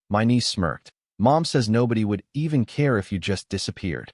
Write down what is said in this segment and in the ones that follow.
My niece smirked. Mom says nobody would even care if you just disappeared.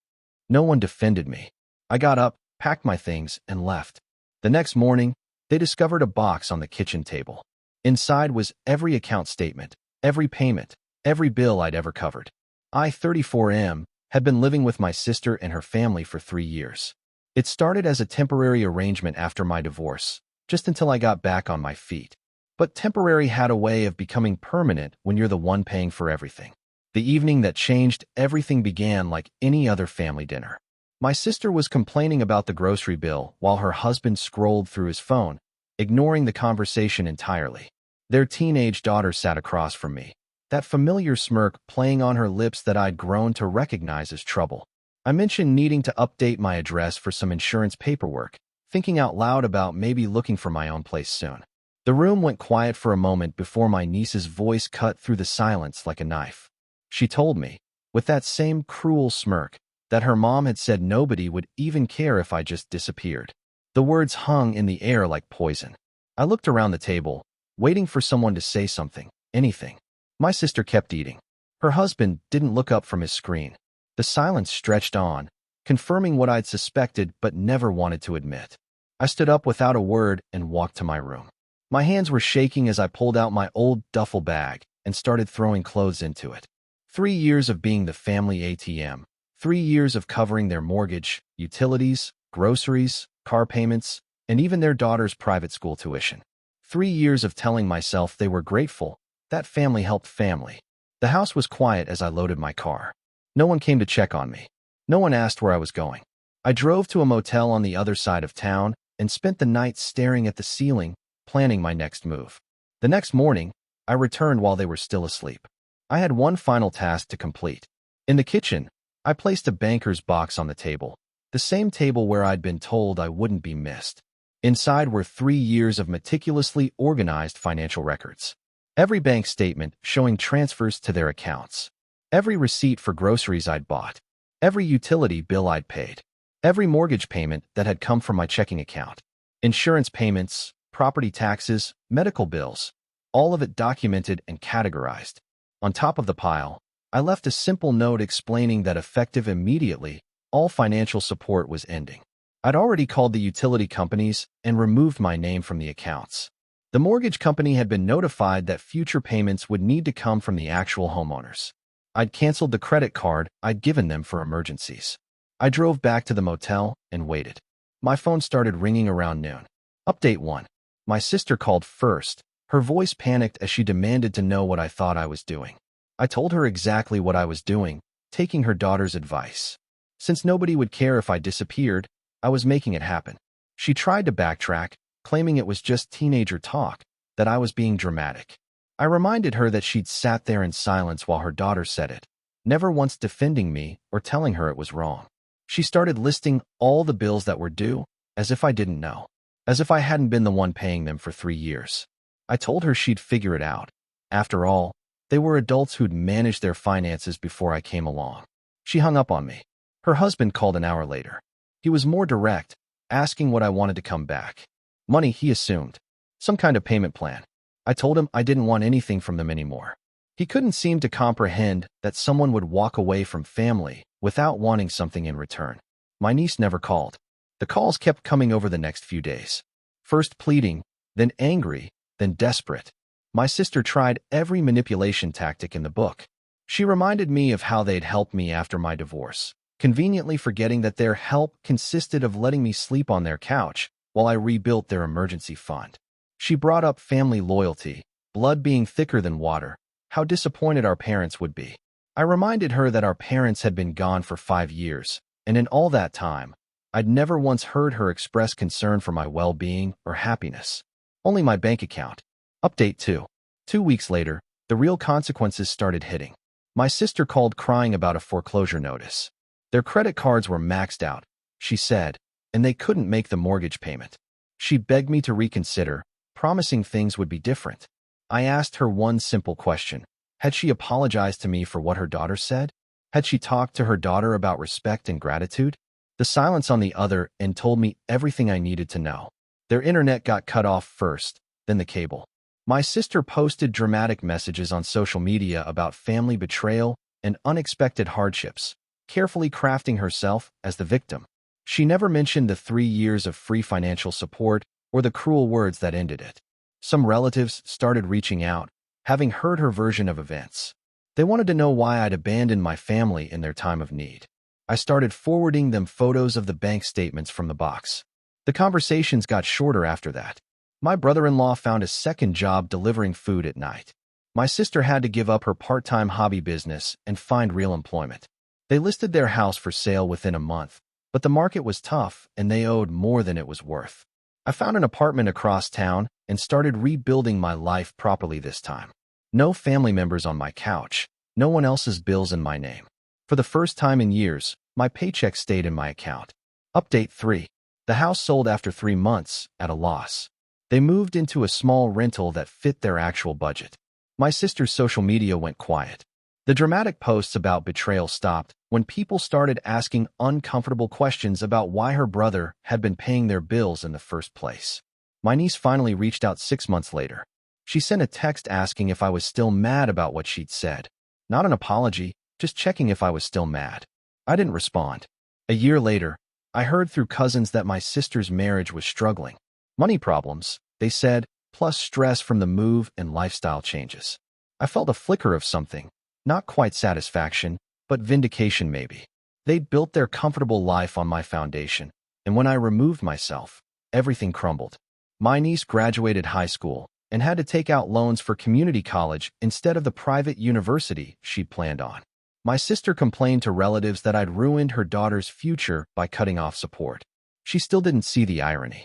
No one defended me. I got up, packed my things, and left. The next morning, they discovered a box on the kitchen table. Inside was every account statement, every payment, every bill I'd ever covered. I, 34M, had been living with my sister and her family for 3 years. It started as a temporary arrangement after my divorce, just until I got back on my feet. But temporary had a way of becoming permanent when you're the one paying for everything. The evening that changed everything began like any other family dinner. My sister was complaining about the grocery bill while her husband scrolled through his phone, ignoring the conversation entirely. Their teenage daughter sat across from me, that familiar smirk playing on her lips that I'd grown to recognize as trouble. I mentioned needing to update my address for some insurance paperwork, thinking out loud about maybe looking for my own place soon. The room went quiet for a moment before my niece's voice cut through the silence like a knife. She told me, with that same cruel smirk, that her mom had said nobody would even care if I just disappeared. The words hung in the air like poison. I looked around the table, waiting for someone to say something, anything. My sister kept eating. Her husband didn't look up from his screen. The silence stretched on, confirming what I'd suspected but never wanted to admit. I stood up without a word and walked to my room. My hands were shaking as I pulled out my old duffel bag and started throwing clothes into it. 3 years of being the family ATM. 3 years of covering their mortgage, utilities, groceries, car payments, and even their daughter's private school tuition. 3 years of telling myself they were grateful that family helped family. The house was quiet as I loaded my car. No one came to check on me. No one asked where I was going. I drove to a motel on the other side of town and spent the night staring at the ceiling, planning my next move. The next morning, I returned while they were still asleep. I had one final task to complete. In the kitchen, I placed a banker's box on the table, the same table where I'd been told I wouldn't be missed. Inside were 3 years of meticulously organized financial records. Every bank statement showing transfers to their accounts. Every receipt for groceries I'd bought. Every utility bill I'd paid. Every mortgage payment that had come from my checking account. Insurance payments, property taxes, medical bills. All of it documented and categorized. On top of the pile, I left a simple note explaining that effective immediately, all financial support was ending. I'd already called the utility companies and removed my name from the accounts. The mortgage company had been notified that future payments would need to come from the actual homeowners. I'd canceled the credit card I'd given them for emergencies. I drove back to the motel and waited. My phone started ringing around noon. Update 1. My sister called first. Her voice panicked as she demanded to know what I thought I was doing. I told her exactly what I was doing, taking her daughter's advice. Since nobody would care if I disappeared, I was making it happen. She tried to backtrack, claiming it was just teenager talk, that I was being dramatic. I reminded her that she'd sat there in silence while her daughter said it, never once defending me or telling her it was wrong. She started listing all the bills that were due, as if I didn't know, as if I hadn't been the one paying them for 3 years. I told her she'd figure it out. After all, they were adults who'd managed their finances before I came along. She hung up on me. Her husband called an hour later. He was more direct, asking what I wanted to come back. Money, he assumed. Some kind of payment plan. I told him I didn't want anything from them anymore. He couldn't seem to comprehend that someone would walk away from family without wanting something in return. My niece never called. The calls kept coming over the next few days. First pleading, then angry, then desperate. My sister tried every manipulation tactic in the book. She reminded me of how they'd helped me after my divorce, conveniently forgetting that their help consisted of letting me sleep on their couch while I rebuilt their emergency fund. She brought up family loyalty, blood being thicker than water, how disappointed our parents would be. I reminded her that our parents had been gone for 5 years, and in all that time, I'd never once heard her express concern for my well-being or happiness. Only my bank account. Update 2. 2 weeks later, the real consequences started hitting. My sister called crying about a foreclosure notice. Their credit cards were maxed out, she said, and they couldn't make the mortgage payment. She begged me to reconsider, promising things would be different. I asked her one simple question. Had she apologized to me for what her daughter said? Had she talked to her daughter about respect and gratitude? The silence on the other end told me everything I needed to know. Their internet got cut off first, then the cable. My sister posted dramatic messages on social media about family betrayal and unexpected hardships, carefully crafting herself as the victim. She never mentioned the 3 years of free financial support or the cruel words that ended it. Some relatives started reaching out, having heard her version of events. They wanted to know why I'd abandoned my family in their time of need. I started forwarding them photos of the bank statements from the box. The conversations got shorter after that. My brother-in-law found a second job delivering food at night. My sister had to give up her part-time hobby business and find real employment. They listed their house for sale within a month, but the market was tough and they owed more than it was worth. I found an apartment across town and started rebuilding my life properly this time. No family members on my couch, no one else's bills in my name. For the first time in years, my paycheck stayed in my account. Update 3. The house sold after 3 months, at a loss. They moved into a small rental that fit their actual budget. My sister's social media went quiet. The dramatic posts about betrayal stopped when people started asking uncomfortable questions about why her brother had been paying their bills in the first place. My niece finally reached out 6 months later. She sent a text asking if I was still mad about what she'd said. Not an apology, just checking if I was still mad. I didn't respond. A year later, I heard through cousins that my sister's marriage was struggling. Money problems, they said, plus stress from the move and lifestyle changes. I felt a flicker of something, not quite satisfaction, but vindication maybe. They'd built their comfortable life on my foundation, and when I removed myself, everything crumbled. My niece graduated high school and had to take out loans for community college instead of the private university she'd planned on. My sister complained to relatives that I'd ruined her daughter's future by cutting off support. She still didn't see the irony.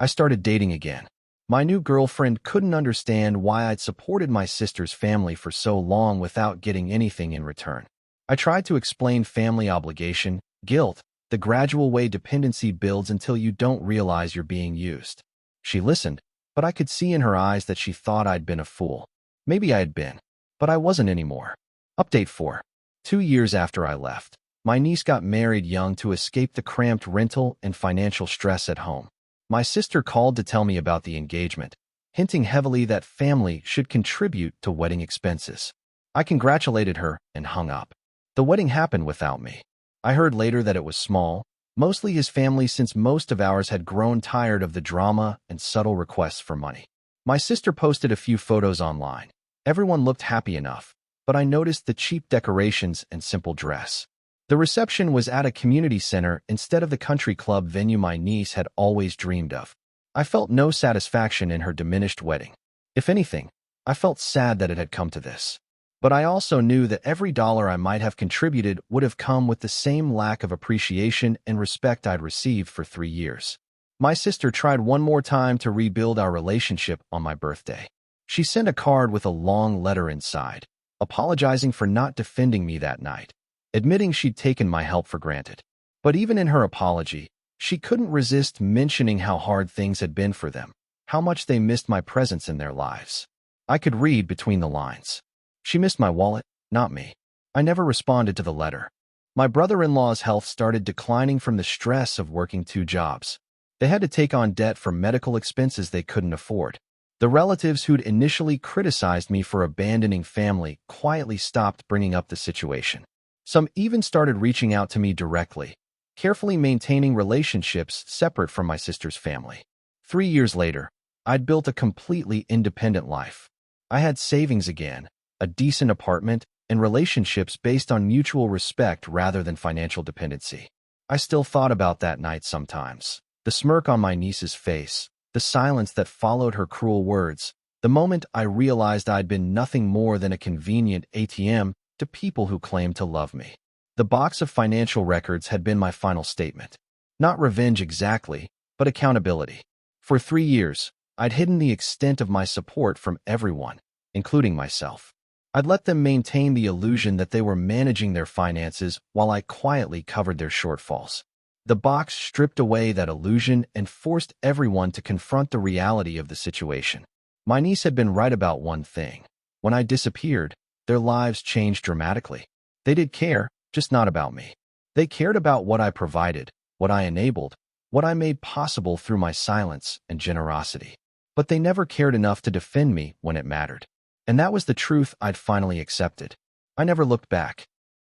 I started dating again. My new girlfriend couldn't understand why I'd supported my sister's family for so long without getting anything in return. I tried to explain family obligation, guilt, the gradual way dependency builds until you don't realize you're being used. She listened, but I could see in her eyes that she thought I'd been a fool. Maybe I had been, but I wasn't anymore. Update 4. 2 years after I left, my niece got married young to escape the cramped rental and financial stress at home. My sister called to tell me about the engagement, hinting heavily that family should contribute to wedding expenses. I congratulated her and hung up. The wedding happened without me. I heard later that it was small, mostly his family since most of ours had grown tired of the drama and subtle requests for money. My sister posted a few photos online. Everyone looked happy enough, but I noticed the cheap decorations and simple dress. The reception was at a community center instead of the country club venue my niece had always dreamed of. I felt no satisfaction in her diminished wedding. If anything, I felt sad that it had come to this. But I also knew that every dollar I might have contributed would have come with the same lack of appreciation and respect I'd received for 3 years. My sister tried one more time to rebuild our relationship on my birthday. She sent a card with a long letter inside, apologizing for not defending me that night, admitting she'd taken my help for granted. But even in her apology, she couldn't resist mentioning how hard things had been for them, how much they missed my presence in their lives. I could read between the lines. She missed my wallet, not me. I never responded to the letter. My brother-in-law's health started declining from the stress of working 2 jobs. They had to take on debt for medical expenses they couldn't afford. The relatives who'd initially criticized me for abandoning family quietly stopped bringing up the situation. Some even started reaching out to me directly, carefully maintaining relationships separate from my sister's family. 3 years later, I'd built a completely independent life. I had savings again, a decent apartment, and relationships based on mutual respect rather than financial dependency. I still thought about that night sometimes. The smirk on my niece's face, the silence that followed her cruel words, the moment I realized I'd been nothing more than a convenient ATM to people who claimed to love me. The box of financial records had been my final statement. Not revenge exactly, but accountability. For 3 years, I'd hidden the extent of my support from everyone, including myself. I'd let them maintain the illusion that they were managing their finances while I quietly covered their shortfalls. The box stripped away that illusion and forced everyone to confront the reality of the situation. My niece had been right about one thing. When I disappeared, their lives changed dramatically. They did care, just not about me. They cared about what I provided, what I enabled, what I made possible through my silence and generosity. but they never cared enough to defend me when it mattered. And that was the truth I'd finally accepted. I never looked back.